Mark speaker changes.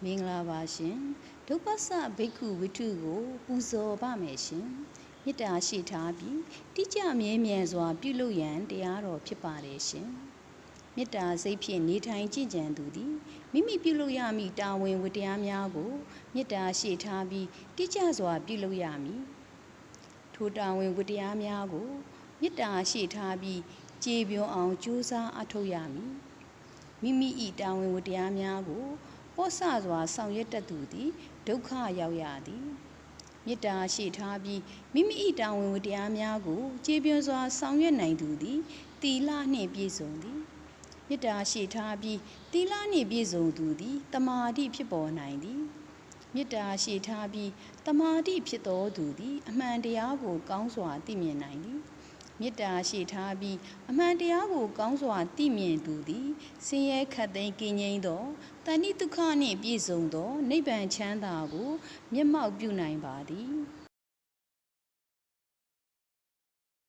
Speaker 1: မင်္ဂလာပါရှင်ဒုပ္ပစဘိက္ခုဝိထုကိုပူဇော်ပါမယ်ရှင်မေတ္တာရှိထားပြီးတိကျမြဲမြံစွာပြုလုပ်ရန်တရားတော်ဖြစ်ပါတယ်ရှင်မေတ္တာစိတ်ဖြင့်နေထိုင်ကြည်ကြံသူသည်မိမိပြုလုပ်ရမည့်တာဝန်ဝတ္တရားများကိုမေတ္တာရှိထားပြီးတိကျစွာပြုလုပ်ရမည်ထိုတာဝန်ဝတ္တရားများကိုမေတ္တာရှိထားပြီးကျေပွန်အောင်ကြိုးစားအထောက်ရမည်မိမိ၏တာဝန်ဝတ္တရားများကိုပောဆစွာဆောင်ရွက်တတ်သူသည်ဒုက္ခရောက်ရသည်မေတ္တာရှိထားပြီးမိမိ၏တာဝန်ဝတ္တရားများကိုကျေပွန်စွာဆောင်ရွက်နိုင်သူသည်သီလနှင့်ပြည့်စုံသည်မေတ္တာရှိထားပြီးသီလနှင့်ပြည့်စုံသူသည်တမာတိဖြစ်ပေါ်နိုင်သည်မေတ္တာရှိထားပြီးတမာတိဖြစ်သောသူသည်အမှန်တရားကိုကောင်းစွာသိမြင်နိုင်သည်မေတ္တာရှိထားပြီးအမှန်တရားကိုကောင်းစွာသိမြင်သူသည်ဆင်းရဲခတ်သိမ်းကင်းငြိမ်းသောတဏှိဒုက္ခနှင့်ပြည့်စုံသောနိဗ္ဗာန်ချမ်းသာကိုမျက်မှောက်ပြုနိုင်ပါသည်